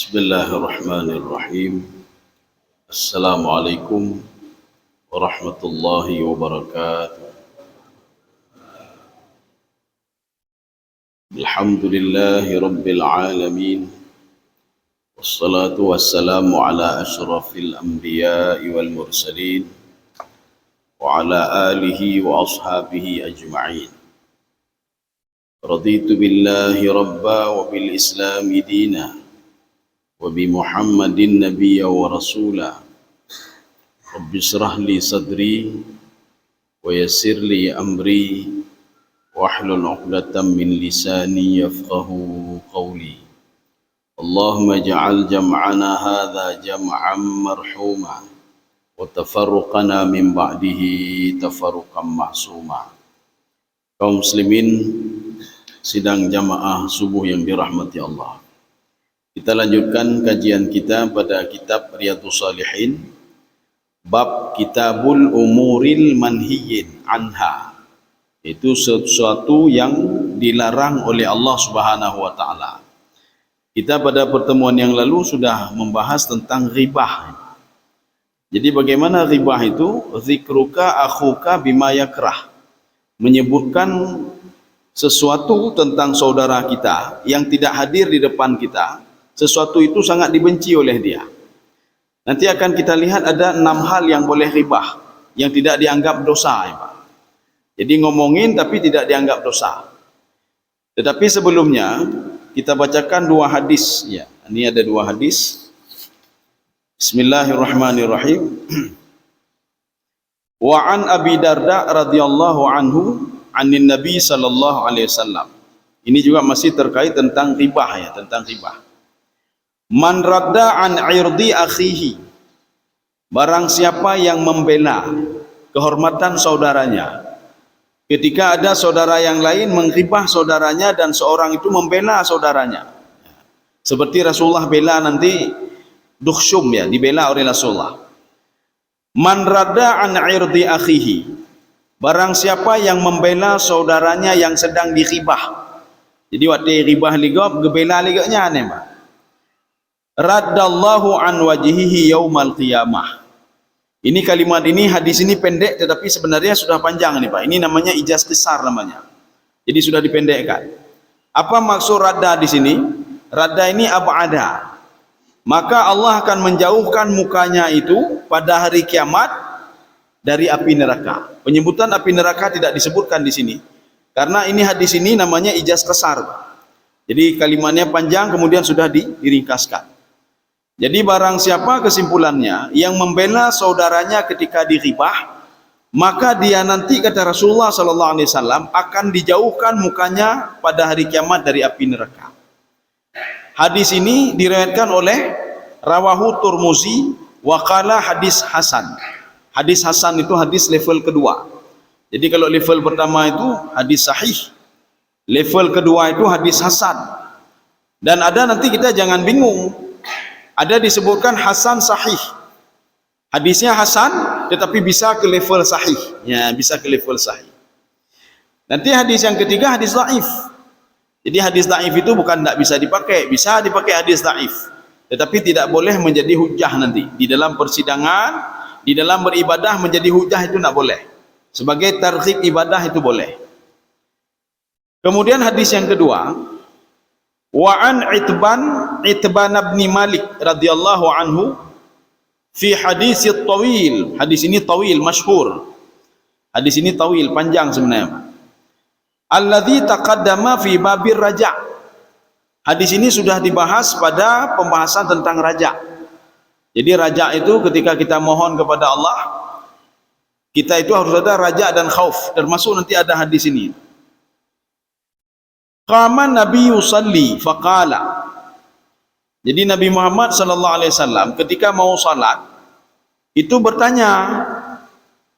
Bismillahirrahmanirrahim. Assalamualaikum warahmatullahi wabarakatuh. Alhamdulillahi rabbil alamin. Wassalatu wassalamu ala ashrafil anbiya'i wal mursalin wa ala alihi wa ashabihi ajma'in. Raditu billahi rabba wa bil islami dina wa bi Muhammadin nabiyya wa rasula. Rabbi shrah li sadri wa yassir li amri wahlul 'uqdatam min lisani yafqahu qawli. Allahumma ij'al jam'ana hadza jam'an marhuma wa tafarruqana min ba'dihi tafarruqan ma'suma. Kaum muslimin sidang jamaah subuh yang dirahmati Allah. Kita lanjutkan kajian kita pada kitab Riyadhus Shalihin, bab Kitabul Umuril Manhiyyin Anha, itu sesuatu yang dilarang oleh Allah Subhanahu wa taala. Kita pada pertemuan yang lalu sudah membahas tentang ghibah. Jadi bagaimana ghibah itu? Zikruka akhuka bima yakrah, menyebutkan sesuatu tentang saudara kita yang tidak hadir di depan kita, sesuatu itu sangat dibenci oleh dia. Nanti akan kita lihat ada 6 hal yang boleh ghibah, yang tidak dianggap dosa, ya Pak. Jadi ngomongin tapi tidak dianggap dosa. Tetapi sebelumnya kita bacakan 2 hadis, ya. Ini ada 2 hadis. Bismillahirrahmanirrahim. Wa an Abi Darda radhiyallahu anhu anin Nabi sallallahu alaihi wasallam. Ini juga masih terkait tentang ghibah, ya, tentang ghibah. Man radda an irdi akhihi, barang siapa yang membela kehormatan saudaranya. Ketika ada saudara yang lain menghibah saudaranya dan seorang itu membela saudaranya, seperti Rasulullah bela nanti Dukhsyum, ya, dibela oleh Rasulullah. Man radda an irdi akhihi, barang siapa yang membela saudaranya yang sedang dighibah. Jadi waktu ghibah ligab gebela liganya aneh, Pak. Raddallahu an wajhihi yaumal qiyamah. Ini kalimat ini, hadis ini pendek tetapi sebenarnya sudah panjang nih Pak. Ini namanya ijaz qisar namanya. Jadi sudah dipendekkan. Apa maksud radda di sini? Radda ini ab'ada. Maka Allah akan menjauhkan mukanya itu pada hari kiamat dari api neraka. Penyebutan api neraka tidak disebutkan di sini. Karena ini hadis ini namanya ijaz qisar. Jadi kalimatnya panjang kemudian sudah diringkaskan. Jadi barang siapa, kesimpulannya, yang membela saudaranya ketika dighibah, maka dia nanti, kata Rasulullah sallallahu alaihi wasallam, akan dijauhkan mukanya pada hari kiamat dari api neraka. Hadis ini diriwayatkan oleh rawahu Turmuzi wa qala hadis hasan. Hadis hasan itu hadis level kedua. Jadi kalau level pertama itu hadis sahih, level kedua itu hadis hasan. Dan ada, nanti kita jangan bingung, ada disebutkan hasan sahih. Hadisnya hasan tetapi bisa ke level sahih. Ya, bisa ke level sahih. Nanti hadis yang ketiga hadis dhaif. Jadi hadis dhaif itu bukan tidak bisa dipakai, bisa dipakai hadis dhaif. Tetapi tidak boleh menjadi hujah nanti di dalam persidangan, di dalam beribadah menjadi hujah itu tidak boleh. Sebagai targhib ibadah itu boleh. Kemudian hadis yang kedua, wa an Itban bin Malik radhiyallahu anhu fi hadis tawil. Hadis ini tawil, masyhur. Hadis ini tawil, panjang sebenarnya. Alladzi taqaddama fi babir raja. Hadis ini sudah dibahas pada pembahasan tentang raja. Jadi raja itu ketika kita mohon kepada Allah, kita itu harus ada raja dan khauf. Termasuk nanti ada hadis ini. Qama Nabi yusalli faqala. Jadi Nabi Muhammad sallallahu alaihi wasallam ketika mau salat itu bertanya,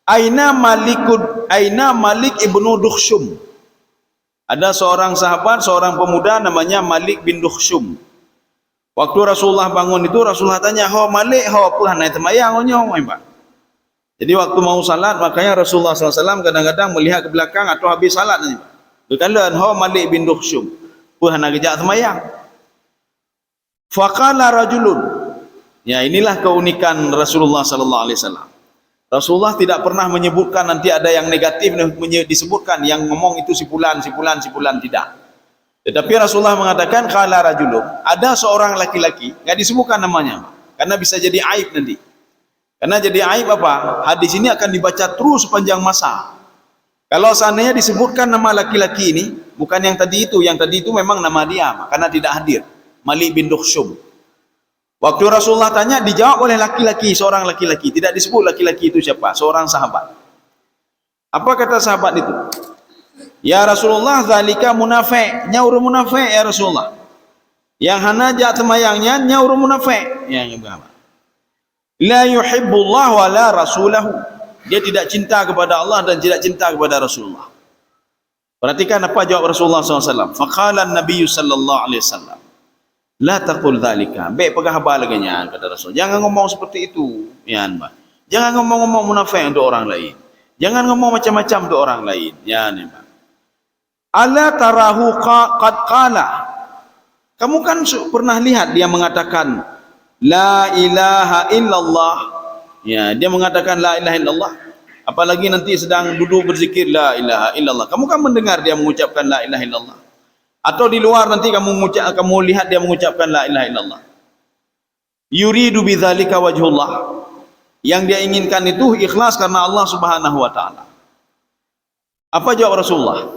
aina Malik ibnu Dukhsyum. Ada seorang sahabat, seorang pemuda namanya Malik bin Dukhsyum. Waktu Rasulullah bangun itu, Rasulullah tanya, "Ho Malik, ho apa hanai temayang onyo?" Pak. Jadi waktu mau salat, makanya Rasulullah SAW kadang-kadang melihat ke belakang atau habis salat nanti. Berkala ho Malik bin Dukhsyum, "Apa hanai kejak temayang?" Faqala rajulun. Ya, inilah keunikan Rasulullah sallallahu alaihi wasallam. Rasulullah tidak pernah menyebutkan nanti ada yang negatif disebutkan yang ngomong itu si fulan tidak. Tetapi Rasulullah mengatakan qala rajulun, ada seorang laki-laki, enggak disebutkan namanya, karena bisa jadi aib nanti. Karena jadi aib apa? Hadis ini akan dibaca terus sepanjang masa. Kalau seandainya disebutkan nama laki-laki ini, bukan yang tadi itu memang nama dia, karena tidak hadir. Malik bin Dukhshum. Waktu Rasulullah tanya, dijawab oleh laki-laki, seorang laki-laki. Tidak disebut laki-laki itu siapa, seorang sahabat. Apa kata sahabat itu? Ya Rasulullah, zalika munafiq, nyaur munafiq ya Rasulullah. Yang hanajak temayangnya nyaur munafiq. Yang berapa? La yuhibbullah wa la rasulahu. Dia tidak cinta kepada Allah dan tidak cinta kepada Rasulullah. Perhatikan apa jawab Rasulullah SAW. Faqala an-nabiy sallallahu alaihi wasallam, la taqul dzalika. Baik pegah balaganya kata Rasul. Jangan ngomong seperti itu, ya Mbak. Jangan ngomong-ngomong munafik untuk orang lain. Jangan ngomong macam-macam untuk orang lain, ya Mbak. Ala tarahu qad qala. Kamu kan pernah lihat dia mengatakan la ilaha illallah. Ya, dia mengatakan la ilaha illallah. Apalagi nanti sedang duduk berzikir la ilaha illallah. Kamu kan mendengar dia mengucapkan la ilaha illallah. Atau di luar nanti kamu lihat dia mengucapkan la ilaha illallah. Yuridu bidzalika wajhullah. Yang dia inginkan itu ikhlas karena Allah Subhanahu wa taala. Apa jawab Rasulullah?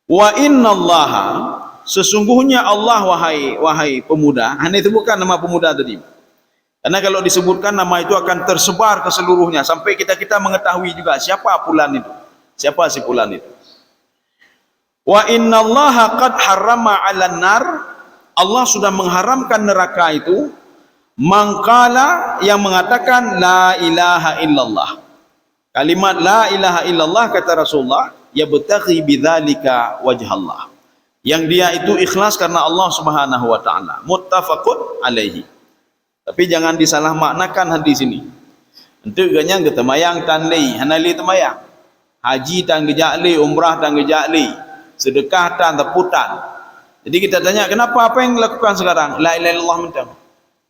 Wa innallaha, sesungguhnya Allah wahai pemuda. Hanya itu bukan nama pemuda tadi. Karena kalau disebutkan nama itu akan tersebar ke seluruhnya sampai kita mengetahui juga siapa fulan itu. Siapa si fulan itu. Wa innallaha qad harrama 'alan nar, Allah sudah mengharamkan neraka itu mangkala yang mengatakan la ilaha illallah. Kalimat la ilaha illallah kata Rasulullah yabtaghi bidzalika wajhallah. Yang dia itu ikhlas karena Allah Subhanahu wa taala. Muttafaqun alaihi. Tapi jangan disalah maknakan hadis ini. Untuk ganyang ketemayang tan lei, hanali temayang. Haji tan gejakli, umrah tan gejakli. Sedekah dan teputan. Jadi kita tanya, kenapa apa yang dilakukan sekarang? La ilaha illallah mentang.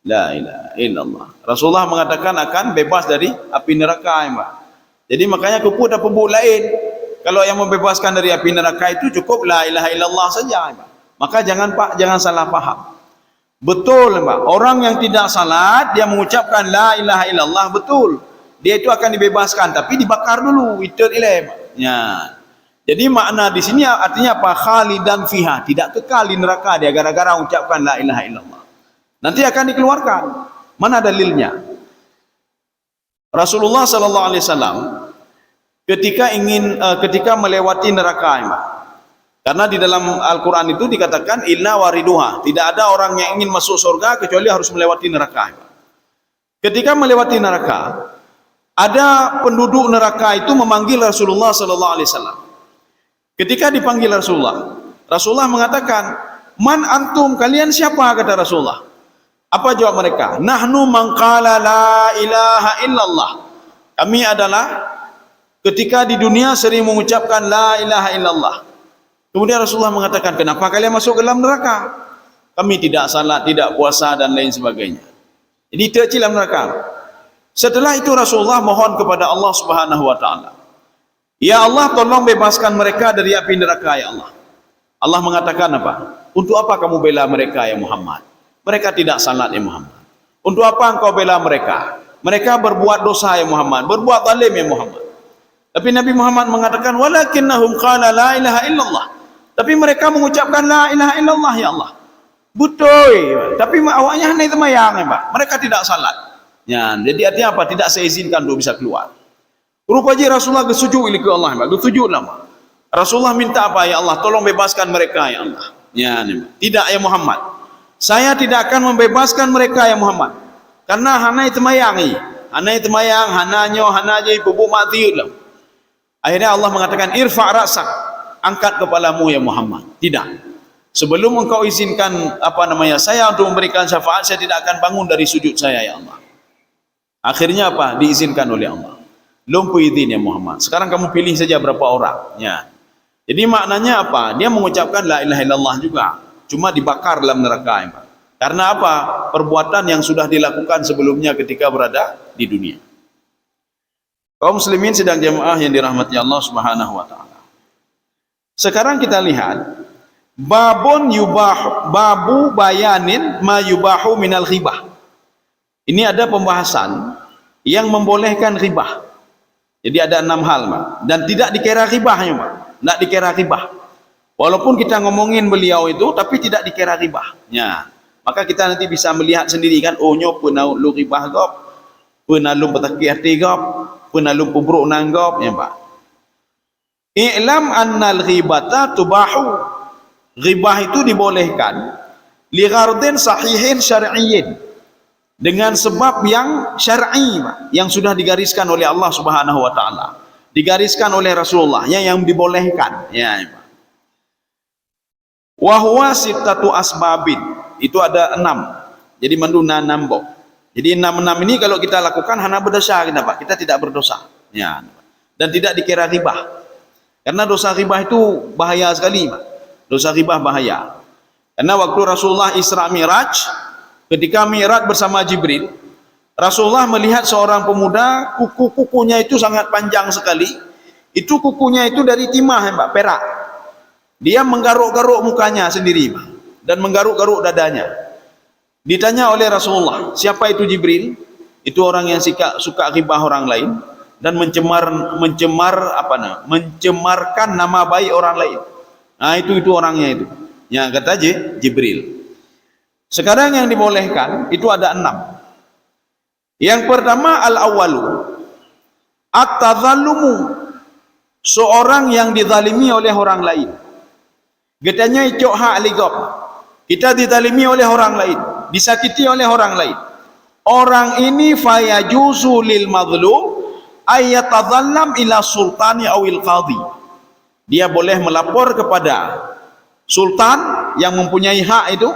La ilaha illallah. Rasulullah mengatakan akan bebas dari api neraka, ya, jadi makanya keput dan pembuk lain. Kalau yang membebaskan dari api neraka itu cukup la ilaha illallah saja, ya. Maka jangan salah paham. Betul, Mbak. Orang yang tidak salat dia mengucapkan la ilaha illallah, betul. Dia itu akan dibebaskan, tapi dibakar dulu, itur ilai, ya. Jadi makna di sini artinya apa? Khalidan fiha, tidak kekal di neraka dia gara-gara ucapkan la ilaha illallah. Nanti akan dikeluarkan. Mana dalilnya? Rasulullah sallallahu alaihi wasallam ketika melewati neraka, karena di dalam Al-Qur'an itu dikatakan illa wariduha, tidak ada orang yang ingin masuk surga kecuali harus melewati neraka. Ketika melewati neraka, ada penduduk neraka itu memanggil Rasulullah sallallahu alaihi wasallam. Ketika dipanggil Rasulullah mengatakan, "Man antum, kalian siapa?" kata Rasulullah. Apa jawab mereka? "Nahnu man qala la ilaha illallah." Kami adalah ketika di dunia sering mengucapkan la ilaha illallah. Kemudian Rasulullah mengatakan, "Kenapa kalian masuk ke dalam neraka?" "Kami tidak salat, tidak puasa dan lain sebagainya." Jadi tercil dalam neraka. Setelah itu Rasulullah mohon kepada Allah Subhanahu wa taala, "Ya Allah, tolong bebaskan mereka dari api neraka, ya Allah." Allah mengatakan apa? "Untuk apa kamu bela mereka, ya Muhammad? Mereka tidak salat, ya Muhammad. Untuk apa engkau bela mereka? Mereka berbuat dosa, ya Muhammad. Berbuat zalim, ya Muhammad." Tapi Nabi Muhammad mengatakan, "Walakinnahum qala la ilaha illallah." Tapi mereka mengucapkan la ilaha illallah, ya Allah. Betul. Tapi awaknya hanya temayang, ya Pak. Mereka tidak salat. Ya, jadi artinya apa? Tidak saya izinkan untuk bisa keluar. Rupanya Rasulullah bersujud ke Allah, bersujud lama. Rasulullah minta apa? Ya Allah, tolong bebaskan mereka, ya Allah. Ya, tidak, ya Muhammad. Saya tidak akan membebaskan mereka, ya Muhammad. Karena hanai temayangi, hananyo, hanaji bubuk mati lah. Akhirnya Allah mengatakan, "Irfa' ra'sak." Angkat kepalamu, ya Muhammad. Tidak. Sebelum engkau izinkan saya untuk memberikan syafaat, saya tidak akan bangun dari sujud saya, ya Allah. Akhirnya apa? Diizinkan oleh Allah. Lumpuh izin, ya Muhammad. Sekarang kamu pilih saja berapa orang. Ya. Jadi maknanya apa? Dia mengucapkan la ilaha illallah juga. Cuma dibakar dalam neraka, ya. Karena apa? Perbuatan yang sudah dilakukan sebelumnya ketika berada di dunia. Kaum muslimin sidang jamaah yang dirahmati Allah Subhanahu wa taala. Sekarang kita lihat babu bayanin ma yubahu minal ghibah. Ini ada pembahasan yang membolehkan ghibah. Jadi ada 6 hal, Pak. Dan tidak dikira ghibahnya, Pak. Tidak dikira ghibah. Walaupun kita ngomongin beliau itu, tapi tidak dikira ghibah. Ya. Maka kita nanti bisa melihat sendiri kan, oh nyo pernah lu ghibah gop, pernah lu bertakir hati gop, pernah lu pubruk nanggop, ya Pak. I'lam annal ghibata tubahu. Ghibah itu dibolehkan li ghardin sahihin syar'iyyin, dengan sebab yang syar'i, yang sudah digariskan oleh Allah Subhanahu wa taala, digariskan oleh Rasulullah, yang dibolehkan, ya. Wa huwa sittatu asbabin, itu ada 6. Jadi menduna nambok. Jadi 6 ini kalau kita lakukan hana berdosa, kenapa? Kita tidak berdosa, ya. Dan tidak dikira ghibah. Karena dosa ghibah itu bahaya sekali, Pak. Dosa ghibah bahaya. Karena waktu Rasulullah Isra Mi'raj, ketika Mi'raj bersama Jibril, Rasulullah melihat seorang pemuda, kuku-kukunya itu sangat panjang sekali. Itu kukunya itu dari timah, Pak, perak. Dia menggaruk-garuk mukanya sendiri, Pak, dan menggaruk-garuk dadanya. Ditanya oleh Rasulullah, siapa itu Jibril? Itu orang yang suka ghibah orang lain dan mencemarkan nama baik orang lain. Nah, itu orangnya itu. Ya, kata Jibril. Sekarang yang dibolehkan itu ada 6. Yang pertama al-awwalu at-tadhallumu, seorang yang dizalimi oleh orang lain. Getanya icok hak ligop. Kita dizalimi oleh orang lain, disakiti oleh orang lain. Orang ini fayajuzu lil mazlum ayatadhallam ila sultani awil qadhi. Dia boleh melapor kepada sultan yang mempunyai hak itu,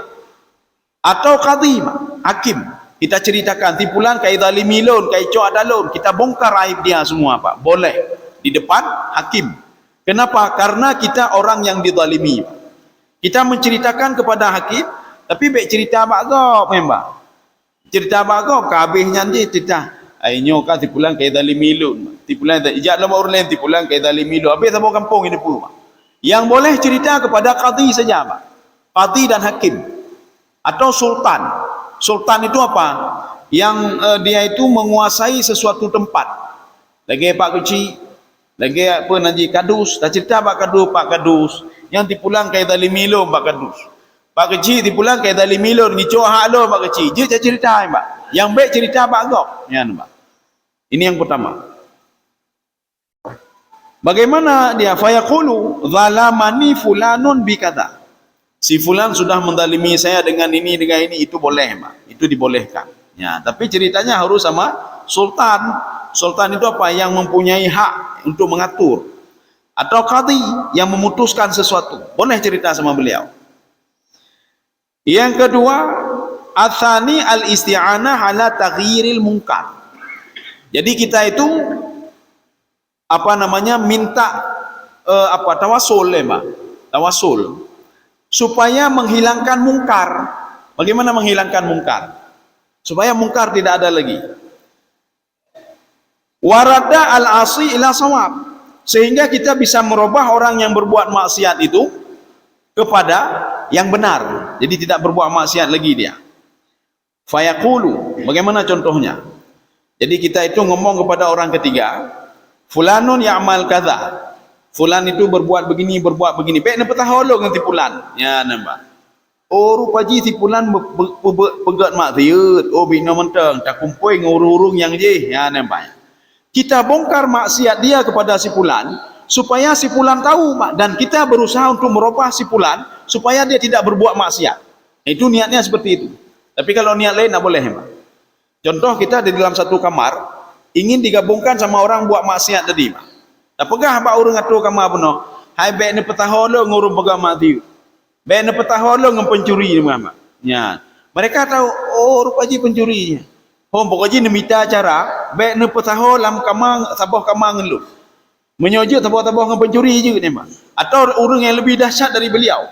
atau qadhi, hakim. Kita ceritakan tipulan kai zalimi lon, kai cok ada lon, kita bongkar aib dia semua, Pak. Boleh di depan hakim. Kenapa? Karena kita orang yang dizalimi. Kita menceritakan kepada hakim, tapi baik cerita bagop, memang. Cerita bagop kabehnya nanti cerita ainyo ka tipulan kai zalimi lon. Tipulan ijak lama orang lain tipulan kai zalimi lon. Habis sama kampung ini pun, Pak. Yang boleh cerita kepada qadhi saja, Pak. Qadhi dan hakim atau sultan. Sultan itu apa? Yang dia itu menguasai sesuatu tempat. Lagi Pak Kuci, lagi apa nanti kadus, tak cerita Pak Kadus yang dipulang kai zalimi lon Pak Kadus. Pak Kecil dipulang kai zalimi lon ngicu hak lo Pak Kecil. Dia cerita, Pak. Yang baik cerita Pak Gop. Ya, Pak. Ini yang pertama. Bagaimana dia? Fayaqulu zalamani fulanun bikata. Si fulan sudah mendalimi saya dengan ini, itu boleh, Pak. Itu dibolehkan. Ya, tapi ceritanya harus sama sultan. Sultan itu apa? Yang mempunyai hak untuk mengatur. Atau qadhi yang memutuskan sesuatu. Boleh cerita sama beliau. Yang kedua, atsani al-isti'anah ala taghyiril munkar. Jadi kita itu minta tawasul, Pak. Tawasul supaya menghilangkan mungkar. Bagaimana menghilangkan mungkar? Supaya mungkar tidak ada lagi. Warada al-asi ila shawab, sehingga kita bisa merubah orang yang berbuat maksiat itu kepada yang benar. Jadi tidak berbuat maksiat lagi dia. Fayaqulu, bagaimana contohnya? Jadi kita itu ngomong kepada orang ketiga, fulanun ya'mal kadza. Fulan itu berbuat begini. Baik nak petaholo dengan tipulan. Ya, nampak. Oh, rupaji tipulan pegat mak tiut. Oh, bina mentang tak kumpul ngurung-urung yang je. Ya, nampak. Kita bongkar maksiat dia kepada si fulan supaya si fulan tahu, Mak, dan kita berusaha untuk merubah si fulan supaya dia tidak berbuat maksiat. Itu niatnya seperti itu. Tapi kalau niat lain tak boleh, Mak. Contoh kita di dalam satu kamar ingin digabungkan sama orang buat maksiat tadi, Mak. Tak pegah Pak urang atur kamar puno. Hai baik ni petaholo ngurung pegang mati. Baik ni petaholo ngem pencuri ni, Mak. Ya. Mereka tahu, oh rupaji pencurinya. Oh pokoknya ni minta cara baik ni petahol lam kamang sabah kamang lu. Menyojok tabah-tabah dengan pencuri je ni, Mak. Atau orang yang lebih dahsyat dari beliau.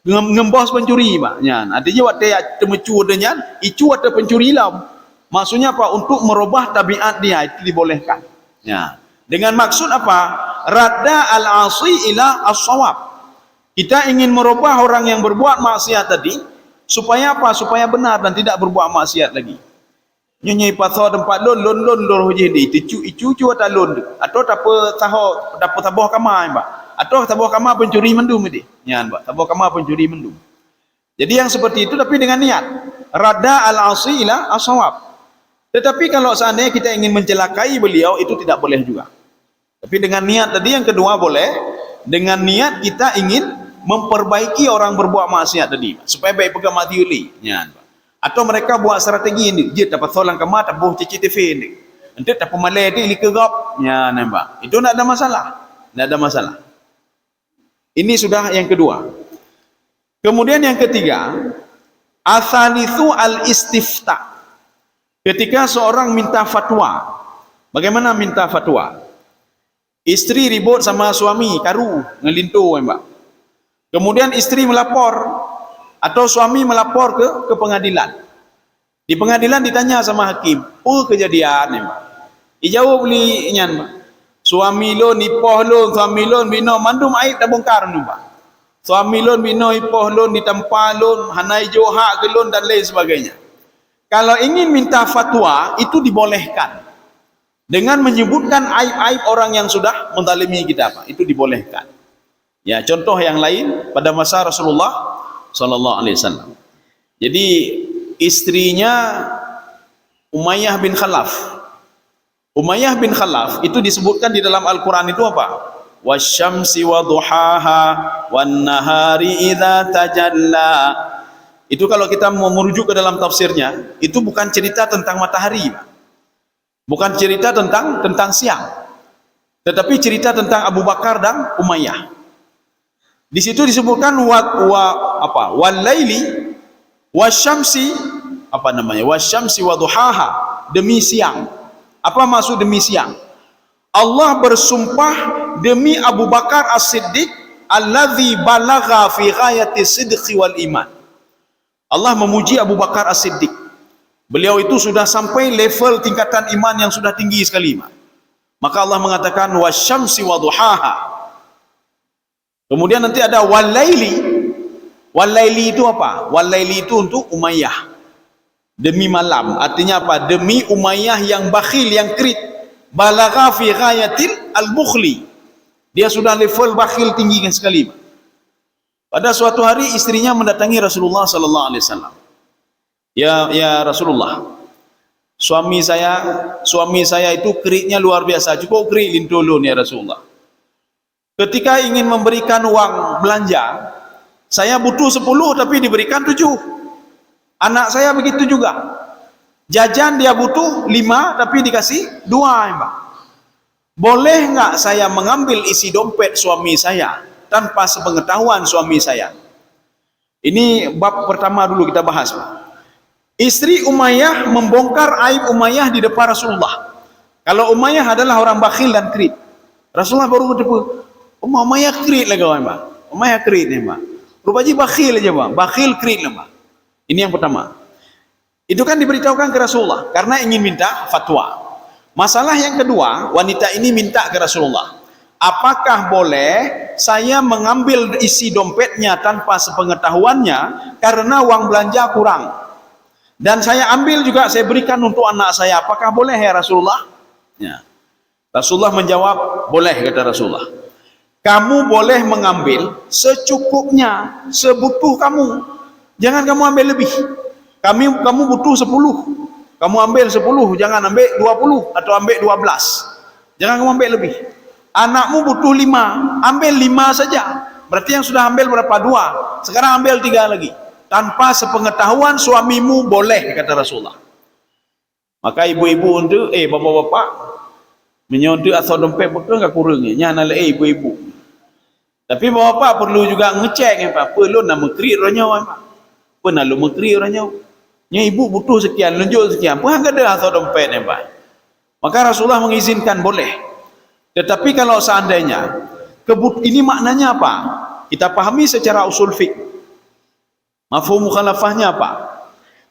ngembos pencuri Pak. Ya, artinya waktu temecu adanya, icu atau pencuri lah. Maksudnya apa? Untuk merubah tabiat dia itu dibolehkan. Ya. Dengan maksud apa? Radda al-asi ila as-shawab. Kita ingin merubah orang yang berbuat maksiat tadi supaya apa? Supaya benar dan tidak berbuat maksiat lagi. Nyonya pasal tempat lon dor je di icu atau lon atau apa tahu kamar Pak. Atau tabuh kamar pencuri mendum dia. Ya, Pak. Tabuh kamar pencuri mendum. Jadi yang seperti itu tapi dengan niat radda al-asi ila as-shawab. Tetapi kalau seandainya kita ingin mencelakai beliau itu tidak boleh juga. Tapi dengan niat tadi yang kedua boleh. Dengan niat kita ingin memperbaiki orang berbuat maksiat tadi supaya baik pegang mati uli. Ya, atau mereka buat strategi ini, dia dapat solang kamar tabuh CCTV ini. Nanti tak pemalai dia likegap. Ya, nampak. Itu tidak ada masalah. Tidak ada masalah. Ini sudah yang kedua. Kemudian yang ketiga, asalithu al-istifta. Ketika seorang minta fatwa. Bagaimana minta fatwa? Istri ribut sama suami, karu, ngelintu, Mbak. Kemudian istri melapor atau suami melapor ke pengadilan. Di pengadilan ditanya sama hakim, kejadian, Mbak. Ijawab beli nyan, Mbak. Suami lon, ipoh lon, suami lon, bino, mandum aib dah bongkar ni, Mbak. Suami lon, bino, ipoh lon, ditampa lon, hanai johak ke lon dan lain sebagainya. Kalau ingin minta fatwa, itu dibolehkan. Dengan menyebutkan aib-aib orang yang sudah menzalimi kita, Pak. Itu dibolehkan. Ya, contoh yang lain pada masa Rasulullah sallallahu alaihi wasallam. Jadi istrinya Umayyah bin Khalaf. Umayyah bin Khalaf itu disebutkan di dalam Al-Qur'an itu apa? Wasyamsi wa duhaha wan nahari idza tajalla. Itu kalau kita mau merujuk ke dalam tafsirnya, itu bukan cerita tentang matahari, bukan cerita tentang siang, tetapi cerita tentang Abu Bakar dan Umayyah. Di situ disebutkan walaili wasyamsi wasyamsi wa duhaha, demi siang. Apa maksud demi siang? Allah bersumpah demi Abu Bakar As-Siddiq alladzi balagha fi ghayati sidqi wal iman. Allah memuji Abu Bakar As-Siddiq. Beliau itu sudah sampai level tingkatan iman yang sudah tinggi sekali. Maka Allah mengatakan wasyamsi wa duhaha. Kemudian nanti ada walaili. Walaili itu apa? Walaili itu untuk Umayyah. Demi malam. Artinya apa? Demi Umayyah yang bakhil, yang krit. Balagha fi ghayatil al-bukhli. Dia sudah level bakhil tinggi sekali. Pada suatu hari istrinya mendatangi Rasulullah sallallahu alaihi wasallam. Ya Rasulullah, suami saya itu kritnya luar biasa, cukup krit lintulun ya Rasulullah. Ketika ingin memberikan uang belanja, saya butuh 10 tapi diberikan 7. Anak saya begitu juga. Jajan dia butuh 5 tapi dikasih 2, Mbak. Boleh enggak saya mengambil isi dompet suami saya tanpa sepengetahuan suami saya? Ini bab pertama dulu kita bahas, Pak. Istri Umayyah membongkar aib Umayyah di depan Rasulullah. Kalau Umayyah adalah orang bakhil dan krit, Rasulullah baru berdepu, Umayyah krit lagi, Mbak. Umayyah krit nih, Mbak. Rupanya bakhil aja, Mbak. Bakhil krit lah, Mbak. Ini yang pertama. Itu kan diberitahukan ke Rasulullah karena ingin minta fatwa. Masalah yang kedua, wanita ini minta ke Rasulullah, apakah boleh saya mengambil isi dompetnya tanpa sepengetahuannya karena uang belanja kurang, dan saya ambil juga saya berikan untuk anak saya, apakah boleh ya Rasulullah? Ya. Rasulullah menjawab, boleh, kata Rasulullah. Kamu boleh mengambil secukupnya, sebutuh kamu. Jangan kamu ambil lebih. Kamu butuh 10, kamu ambil 10, jangan ambil 20 atau ambil 12. Jangan kamu ambil lebih. Anakmu butuh 5, ambil 5 saja. Berarti yang sudah ambil berapa? 2. Sekarang ambil 3 lagi. Tanpa sepengetahuan suamimu boleh, kata Rasulullah. Maka ibu-ibu untuk bapak-bapak menyontek atau dompet betul enggak kurangnya nyana ibu-ibu. Tapi bapak perlu juga ngecek apa lu nak mekri orangnya apa. Pernah lu mekri orangnya. Nya ibu butuh sekian, lunjuk sekian. Pun enggak ada atau dompet ni, Pak. Maka Rasulullah mengizinkan boleh. Tetapi kalau seandainya ini maknanya apa? Kita pahami secara usul fiqh. Mafhum mukhalafahnya apa?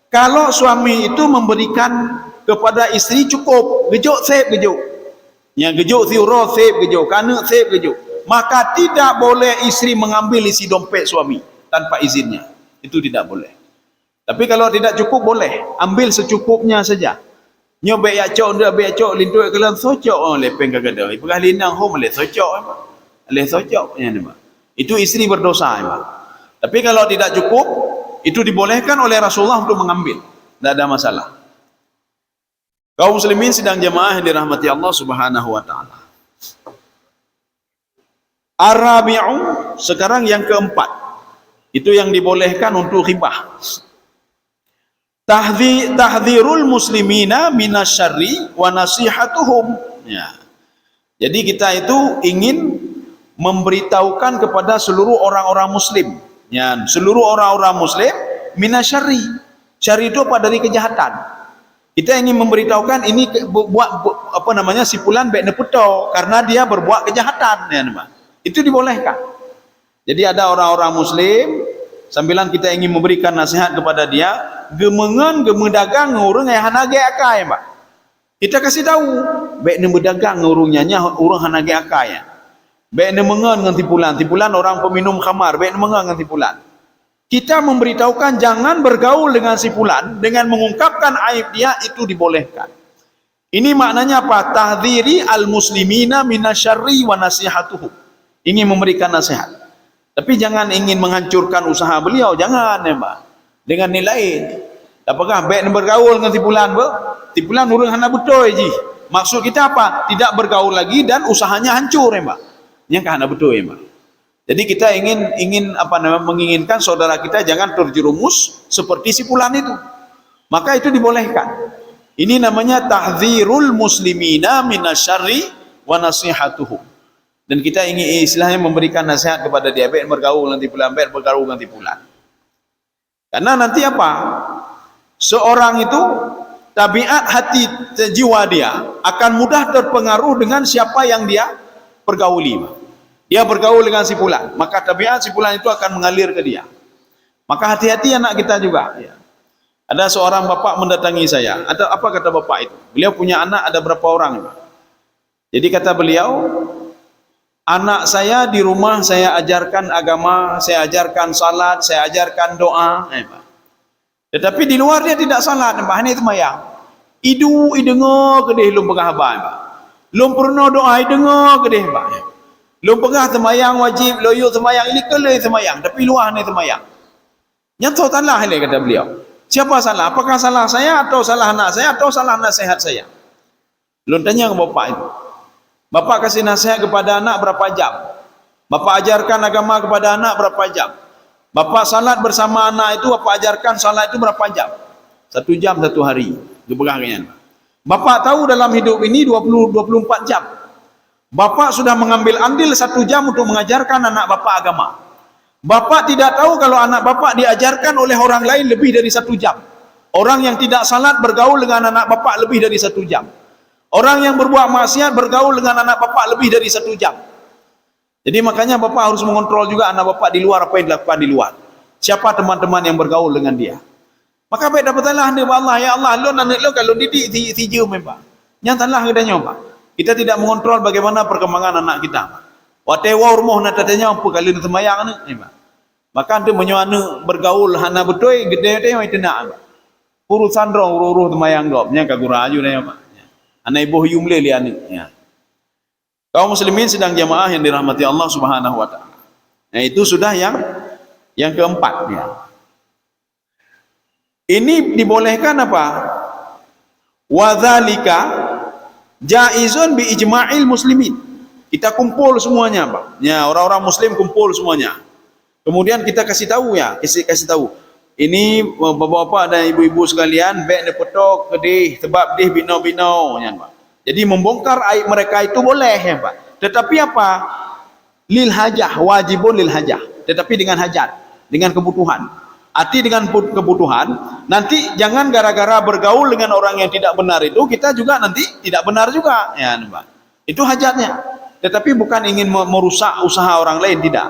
Kalau suami itu memberikan kepada istri cukup, gejuk sep gejuk. Yang gejuk siuro sep gejuk, kana sep gejuk. Maka tidak boleh istri mengambil isi dompet suami tanpa izinnya. Itu tidak boleh. Tapi kalau tidak cukup boleh, ambil secukupnya saja. Nyobek ya cok ndak be cok lintu kelan socok oh lepeng kagada. Ipegah linang hom le socok. Le socok ya nama. Itu istri berdosa ya. Tapi kalau tidak cukup, itu dibolehkan oleh Rasulullah untuk mengambil. Tidak ada masalah. Kaum muslimin sedang jemaah yang dirahmati Allah Subhanahu wa taala. Arabi'u, sekarang yang keempat. Itu yang dibolehkan untuk ghibah. Tahdzirul muslimina minasyarri wa nasihatuhum. Ya. Jadi kita itu ingin memberitahukan kepada seluruh orang-orang muslim, ya, seluruh orang-orang muslim minasyarri. Syarri itu apa? Dari kejahatan. Kita ingin memberitahukan ini si fulan baik neputo karena dia berbuat kejahatan, ya, nama. Itu dibolehkan. Jadi ada orang-orang muslim sambilan kita ingin memberikan nasihat kepada dia, gemengan gemedagang ngurung yang hanage akai, Pak. Kita kasih tahu, baik nemedagang ngurungnya urang hanage akai ya. Baik nemengan dengan tipulan orang peminum khamar, baik nemengan dengan tipulan. Kita memberitahukan jangan bergaul dengan si fulan, dengan mengungkapkan aib dia, itu dibolehkan. Ini maknanya apa? Tahdziri al-muslimina minasyarri wa nasihatuhum. Ingin memberikan nasihat. Tapi jangan ingin menghancurkan usaha beliau, jangan ya, Mbak. Dengan nilai, apakah baik bergaul dengan tipulan, Mbak? Tipulan urang hana betul ji. Maksud kita apa? Tidak bergaul lagi dan usahanya hancur ya, Mbak. Yang hana betul ya, Mbak. Jadi kita menginginkan saudara kita jangan terjerumus seperti si fulan itu. Maka itu dibolehkan. Ini namanya tahdzirul muslimina minasyarri wa nasihatuhum. Dan kita ingin istilahnya memberikan nasihat kepada dia, baik bergaul nanti fulan, baik bergaul nanti fulan. Karena nanti apa? Seorang itu tabiat hati jiwa dia akan mudah terpengaruh dengan siapa yang dia pergauli. Dia bergaul dengan si fulan, maka tabiat si fulan itu akan mengalir ke dia. Maka hati-hati anak kita juga. Ya. Ada seorang bapak mendatangi saya. Ada apa kata bapak itu? Beliau punya anak ada berapa orang? Jadi kata beliau, anak saya di rumah saya ajarkan agama, saya ajarkan salat, saya ajarkan doa. Tetapi di luar dia tidak salat. Hanya itu mayang. Idu idengo kedih lum pegah abah. Lum pernah doa idengo kedih abah. Lum pegah semayang wajib, loyo semayang ini kelai semayang, tapi luar ni semayang. Nyata salah ini kata beliau. Siapa salah? Apakah salah saya atau salah anak saya atau salah nasihat saya? Lum tanya ke bapak itu. Bapak kasih nasihat kepada anak berapa jam? Bapak ajarkan agama kepada anak berapa jam? Bapak salat bersama anak itu, bapak ajarkan salat itu berapa jam? 1 jam 1 hari. Dipegangnya. Bapak tahu dalam hidup ini 24 jam. Bapak sudah mengambil andil 1 jam untuk mengajarkan anak bapak agama. Bapak tidak tahu kalau anak bapak diajarkan oleh orang lain lebih dari 1 jam. Orang yang tidak salat bergaul dengan anak bapak lebih dari 1 jam. Orang yang berbuat maksiat bergaul dengan anak bapak lebih dari 1 jam. Jadi makanya bapak harus mengontrol juga anak bapak di luar, apa yang dilakukan di luar. Siapa teman-teman yang bergaul dengan dia. Maka baik dapatlah anda Allah, ya Allah, lo nanti lo kalau didik tiju memang. Nyatalah kedanya Pak. Kita tidak mengontrol bagaimana perkembangan anak kita. Watewa rumah nak tanya apa kali nak semayang ni. Maka anda menyuana bergaul hana betul gede-gede yang itu nak. Urusan roh uruh semayang gop. Nya kaguraju dah Pak. Anak ibu yumle lian ni. Kaum muslimin sedang jamaah yang dirahmati Allah Subhanahu wa taala. Nah, itu sudah yang keempat ya. Ini dibolehkan apa? Wadzalika jaizun bi ijma'il muslimin. Kita kumpul semuanya, Pak. Ya, orang-orang muslim kumpul semuanya. Kemudian kita kasih tahu ya, kasih tahu. Ini bapak-bapak dan ibu-ibu sekalian, baik nepetok kedih sebab dih bino-bino ya, Pak. Jadi membongkar aib mereka itu boleh ya, Pak. Tetapi apa? Lil hajah, wajibun lil hajah. Tetapi dengan hajat, dengan kebutuhan. Arti dengan kebutuhan, nanti jangan gara-gara bergaul dengan orang yang tidak benar itu, kita juga nanti tidak benar juga. Ya, Pak. Itu hajatnya. Tetapi bukan ingin merusak usaha orang lain, tidak.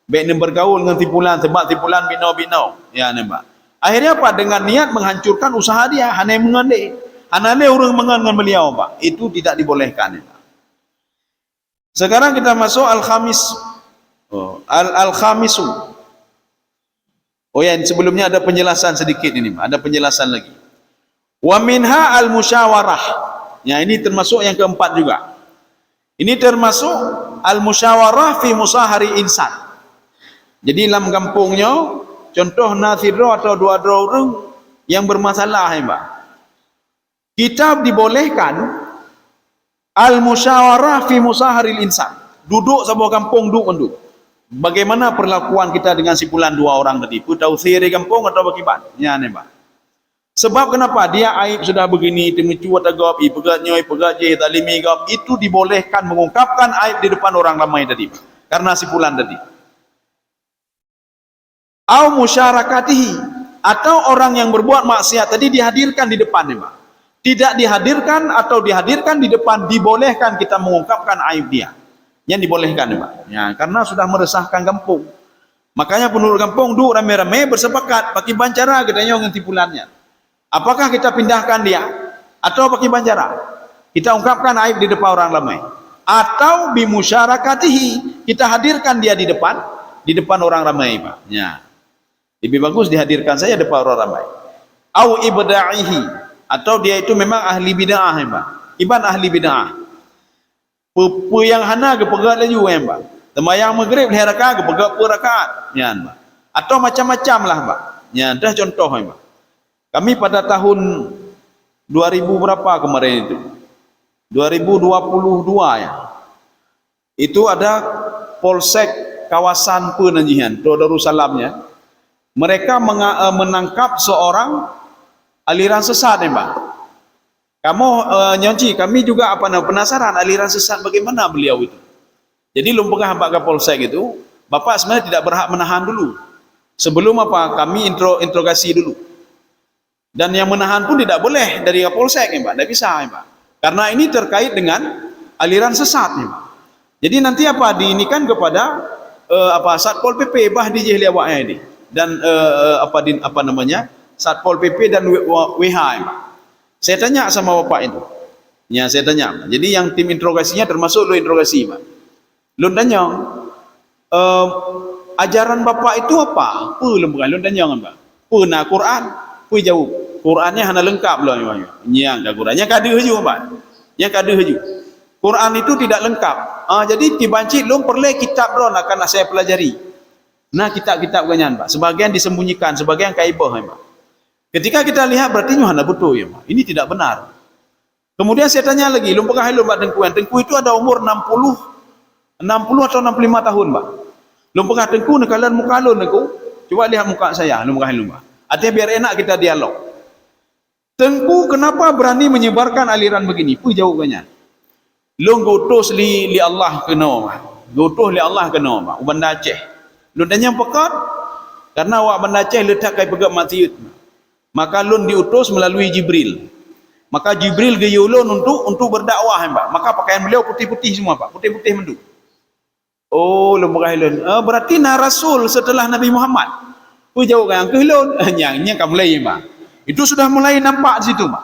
Baik ni bergaul dengan tipulan, sebab tipulan bino-bino. Ya nampak. Akhirnya apa? Dengan niat menghancurkan usaha dia, hanya mengandai. Hanya orang mengan dengan beliau, Pak. Itu tidak dibolehkan. Ya. Sekarang kita masuk al-khamis. Al-khamisu. Oh ya, sebelumnya ada penjelasan sedikit ini, Pak. Ada penjelasan lagi. Wa minha al-musyawarah. Ya, ini termasuk yang keempat juga. Ini termasuk al-musyawarah fi musahari insan. Jadi dalam kampungnya, contoh nasiro atau dua-dua orang yang bermasalah, ya, Pak. Kita dibolehkan al-musyawarah fi musahari insan. Duduk sebuah kampung, duduk. Bagaimana perlakuan kita dengan simpulan dua orang tadi? Tahu siri kampung atau bagaimana? Ya, nih, Pak. Sebab kenapa? Dia aib sudah begini, temucu atau gap, pegat nyoy, pegat je, talimi gap, itu dibolehkan mengungkapkan aib di depan orang ramai tadi, Pak. Karena simpulan tadi. Au musyarakatihi, atau orang yang berbuat maksiat tadi dihadirkan di depan, nih, Pak. Tidak dihadirkan atau dihadirkan di depan, dibolehkan kita mengungkapkan aib dia. Yang dibolehkan, Pak. Ya, karena sudah meresahkan kampung. Makanya penduduk kampung duduk rame-rame bersepakat pakai bancara katanya dengan tipulannya. Apakah kita pindahkan dia atau pakai bancara? Kita ungkapkan aib di depan orang ramai. Atau bimusyarakatihi, kita hadirkan dia di depan orang ramai, Pak. Ya. Lebih bagus dihadirkan saja depan orang ramai. Au ibda'ihi, atau dia itu memang ahli bid'ah, Pak. Iban ahli bid'ah. Yang hana ke pegat laju, Pak. Temayang maghrib hari rakaat ke pegat per rakaat, ya, Pak. Atau macam-macam lah, Pak. Ya, dah contoh, Pak. Kami pada tahun 2000 berapa kemarin itu? 2022 ya. Itu ada Polsek kawasan Penanjihan, Darussalamnya. Mereka menangkap seorang aliran sesat, ya, Pak. Kamu nyonci, kami juga penasaran aliran sesat bagaimana beliau itu. Jadi lumpengah Pak Kapolsek itu, Bapak sebenarnya tidak berhak menahan dulu. Sebelum kami interogasi dulu. Dan yang menahan pun tidak boleh dari Kapolsek, ya, Pak. Tidak bisa, ya, Pak. Karena ini terkait dengan aliran sesat, ya, Pak. Jadi nanti diinikan kepada Satpol PP bah di Jehliawaknya ini. Dan Satpol PP dan WH, ya, Pak. Saya tanya sama Bapak itu. Ya, saya tanya. Jadi yang tim interogasinya termasuk lo interogasi, Pak. Lo tanya, ajaran Bapak itu apa? Lo tanya, Pak. Nah, Quran, jauh. Qurannya hanya lengkap loh, yang Qurannya kada haju, Pak. Yang kada haju. Quran itu tidak lengkap. Jadi dibanci lo perlu kitab lo akan saya pelajari. Nah, kitab-kitab ganyan, Pak. Sebagian disembunyikan, sebagian kaibah, Pak. Ketika kita lihat berarti hanya betul, ya, Pak. Ini tidak benar. Kemudian saya tanya lagi, lumpur kahilun Pak Tengku. Tengku itu ada umur 60 atau 65 tahun, Pak. Lumpur kah Tengku nekalan muka lun aku. Coba lihat muka saya, lumpur kahilun, Pak. Artinya biar enak kita dialog. Tengku kenapa berani menyebarkan aliran begini? Jawabannya. Lu ngutus li Allah kena, Pak. Ngutus li Allah kena, Pak. Banda Aceh. Lu tanya pekat karena awak Banda Aceh letak kai pegat mati. Maka lun diutus melalui Jibril. Maka Jibril ke ulun untuk berdakwah, Pak. Maka pakaian beliau putih-putih semua, Pak. Putih-putih mendu. Oh, lembaga hilun. Berarti na rasul setelah Nabi Muhammad. Jauh yang ke hilun. Yang kamu mulai, Pak. Itu sudah mulai nampak di situ, Pak.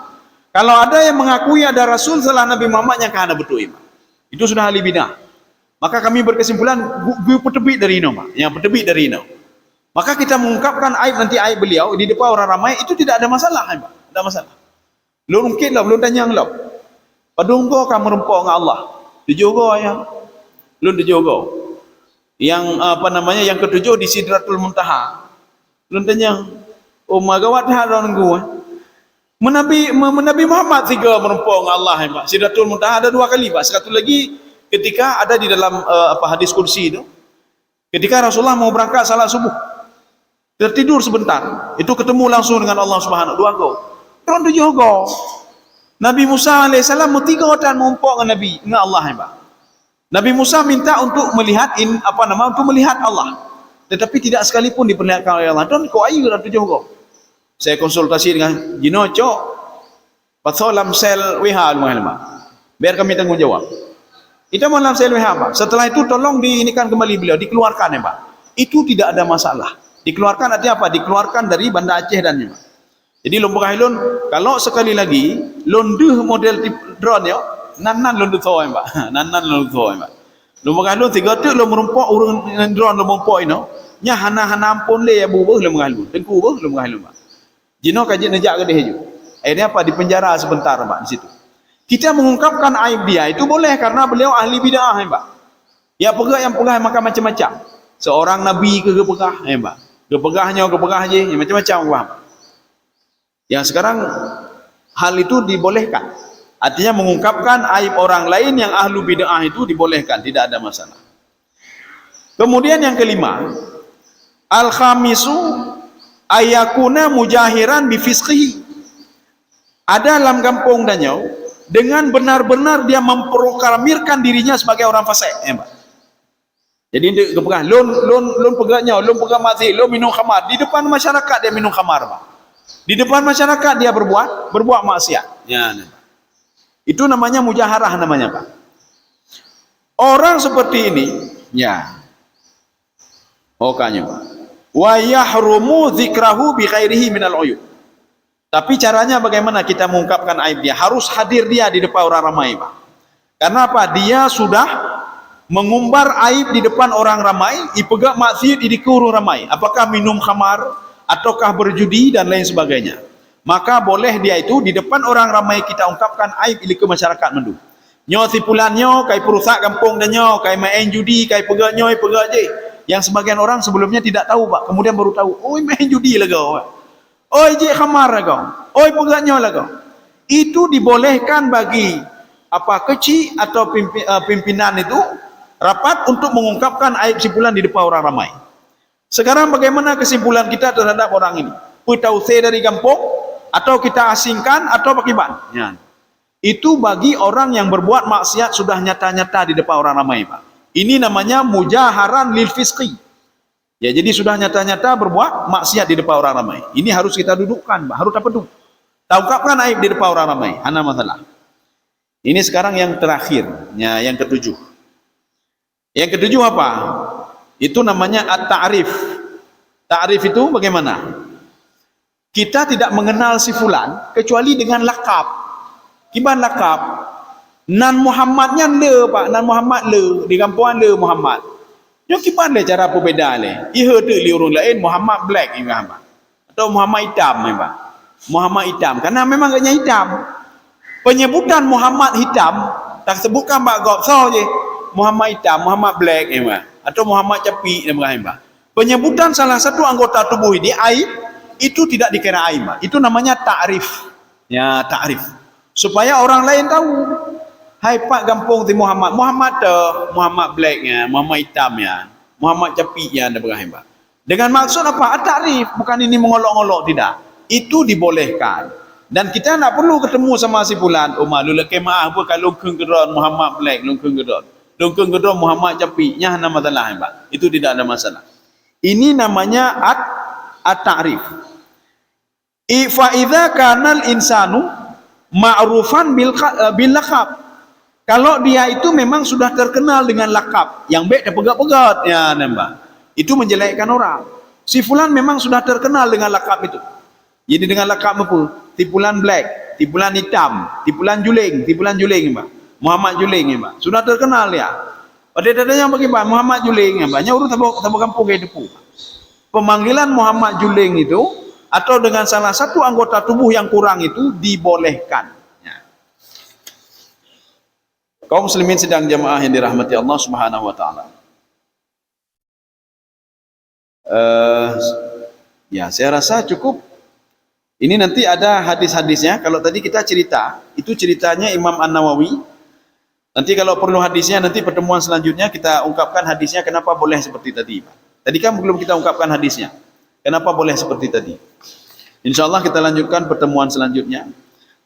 Kalau ada yang mengakui ada rasul setelah Nabi Muhammad, yang kana betul, Pak. Itu sudah ahli bidah. Maka kami berkesimpulan petebik dari ini, Pak. Yang petebik dari ini. Maka kita mengungkapkan aib nanti aib beliau di depan orang ramai itu tidak ada masalah, Pak. Tidak ada masalah. Lu mungkin lah, belum tanya lo. Padunggo kamu rempok dengan Allah. Dijogo ya. Lu dijogo. Yang yang ketujuh di Sidratul Muntaha. Lu tanya, oh magawat haron gua. Menabi Muhammad tiga merempok dengan Allah, Pak. Sidratul Muntaha ada 2 kali, Pak. Satu lagi ketika ada di dalam hadis kursi itu. Ketika Rasulullah mau berangkat salat subuh. Tertidur sebentar, itu ketemu langsung dengan Allah Subhanahu wa taala. Tuan tu juga. Nabi Musa alaihissalam mutiga dan mumpuk dengan Nabi, dengan Allah, ya, Pak. Nabi Musa minta untuk melihat untuk melihat Allah. Tetapi tidak sekalipun diperlihatkan oleh Allah. Tuan kau ayu tu juga. Saya konsultasi dengan Jinoco, Patholam sel WH Pak. Biar kami tanggung jawab. Itu malam sel WH, Pak. Setelah itu tolong diinikan kembali beliau, dikeluarkan, ya, Pak. itu tidak ada masalah. Dikeluarkan artinya apa? Dikeluarkan dari Banda Aceh dan Jemaah. Jadi Lombok Hailun, kalau sekali lagi londuh model drone ya, nan londuh tho Mbak. Nan londuh tho Mbak. Lombok Hailun 3 tuk lo merumpok urang drone lo merumpok ino. Nya hana ampun le ya bubuh Lombok Hailun. Tengku buh Lombok Hailun Mbak. Jino kaji nejak ke dia. Akhirnya apa? Dipenjara sebentar Mbak di situ. Kita mengungkapkan aib dia itu boleh karena beliau ahli bid'ah Mbak. Ya pegah yang pegah makan macam-macam. Seorang nabi ke pegah Mbak. Kepegahnya je macam-macam Mbak. Yang sekarang hal itu dibolehkan. Artinya mengungkapkan aib orang lain yang ahlu bid'ah itu dibolehkan, tidak ada masalah. Kemudian yang kelima, al-khamisu ayakuna mujahiran bifisqihi. Ada dalam kampung Danyau dengan benar-benar dia memproklamirkan dirinya sebagai orang fasik, Mbak. Jadi dia kepegah, lon pegahnya, lon pegah mati, lon minum khamar di depan masyarakat dia minum khamar, Mbak. Di depan masyarakat dia berbuat maksiat. Ya, itu namanya mujaharah namanya, Pak. Orang seperti ini, ya. Pokoknya, Pak. Wa yahrumu dzikrahu bi khairihi minal uyub. Tapi caranya bagaimana kita mengungkapkan aib dia? Harus hadir dia di depan orang ramai, Pak. Karena apa? Dia sudah mengumbar aib di depan orang ramai, ipegak maksiat di kurung ramai. Apakah minum khamar ataukah berjudi dan lain sebagainya. Maka boleh dia itu di depan orang ramai kita ungkapkan aib ili ke masyarakat mendu. Nyo tipulannya kai perusak kampung dan nyo kai main judi, kai pegak nyo, pegak je. Yang sebagian orang sebelumnya tidak tahu, Pak. Kemudian baru tahu, oi main judi lah kau. Oi je khamar lah kau. Oi pegak nyo lah kau. Itu dibolehkan bagi apa kecil atau pimpinan itu rapat untuk mengungkapkan aib simpulan di depan orang ramai. Sekarang bagaimana kesimpulan kita terhadap orang ini? Putausai dari kampung atau kita asingkan atau bagaimana? Ya. Itu bagi orang yang berbuat maksiat sudah nyata-nyata di depan orang ramai, Pak. Ini namanya mujaharan lil fisqi. Ya, jadi sudah nyata-nyata berbuat maksiat di depan orang ramai. Ini harus kita dudukkan, Pak. Harus apa tuh? Ungkapkan aib di depan orang ramai. Hana masalah. Ini sekarang yang terakhir, ya, yang ketujuh. Yang ketujuh apa? Itu namanya at-ta'rif. Ta'rif itu bagaimana? Kita tidak mengenal si fulan kecuali dengan lakab. Kiban lakab? Nan Muhammadnya le, Pak. Nan Muhammad le. Di kampungan le Muhammad. Yang kiban le cara berbeza le. Iha tu li orang lain Muhammad black ni Muhammad. Atau Muhammad hitam ni, Pak. Muhammad hitam. Karena memang agaknya hitam. Penyebutan Muhammad hitam tak sebutkan Pak Gopso je. Muhammad hitam, Muhammad black ni, Pak. Atau Muhammad capi dan Mbak. Penyebutan salah satu anggota tubuh ini aib itu tidak dikira aib, Mbak. Itu namanya ta'rif. Ya, ta'rif. Supaya orang lain tahu. Hai Pak kampung di Muhammad, Muhammad blacknya, Muhammad hitamnya, Muhammad capinya dan Mbak. Dengan maksud apa? Ta'rif, bukan ini mengolok-olok, tidak. Itu dibolehkan. Dan kita tak perlu ketemu sama si fulan. Oh malu leke maaf apa kalau keng gedon Muhammad black, lungkeng gedon. Lungkeng gedon Muhammad capi, nya nama masalah, Mbak. Itu tidak ada masalah. Ini namanya at-ta'rif. Fa idza kana al-insanu ma'rufan bil laqab. Kalau dia itu memang sudah terkenal dengan lakab, yang baik dan pegat-pegat, ya, Mbak. Itu menjelekkan orang. Si fulan memang sudah terkenal dengan lakab itu. Jadi dengan lakab apa? Tipulan black, tipulan hitam, tipulan juling, Mbak. Muhammad Juling, Mbak. Sudah terkenal ya. Pada-dadanya bagaimana? Muhammad Juling, Mbak. Nya urut tabuk kampung kayak depu. Pemanggilan Muhammad Juling itu atau dengan salah satu anggota tubuh yang kurang itu dibolehkan. Ya. Kaum muslimin sedang jamaah yang dirahmati Allah Subhanahu wa taala. Ya, saya rasa cukup. Ini nanti ada hadis-hadisnya. Kalau tadi kita cerita, itu ceritanya Imam An-Nawawi. Nanti kalau perlu hadisnya, nanti pertemuan selanjutnya kita ungkapkan hadisnya kenapa boleh seperti tadi, Pak. Tadi kan belum kita ungkapkan hadisnya. Kenapa boleh seperti tadi? InsyaAllah kita lanjutkan pertemuan selanjutnya.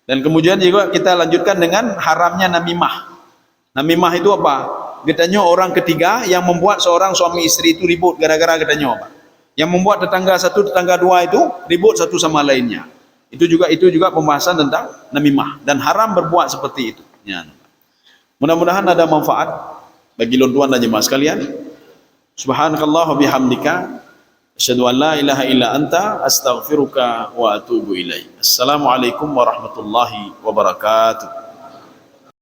Dan kemudian juga kita lanjutkan dengan haramnya namimah. Namimah itu apa? Katanya orang ketiga yang membuat seorang suami istri itu ribut gara-gara katanya apa? Yang membuat tetangga satu, tetangga dua itu ribut satu sama lainnya. Itu juga pembahasan tentang namimah. Dan haram berbuat seperti itu. Ya. Mudah-mudahan ada manfaat bagi tuan dan jemaah sekalian. Subhanakallah wa bihamdika asyhadu an la ilaha illa anta astaghfiruka wa atubu ilaik. Assalamualaikum warahmatullahi wabarakatuh.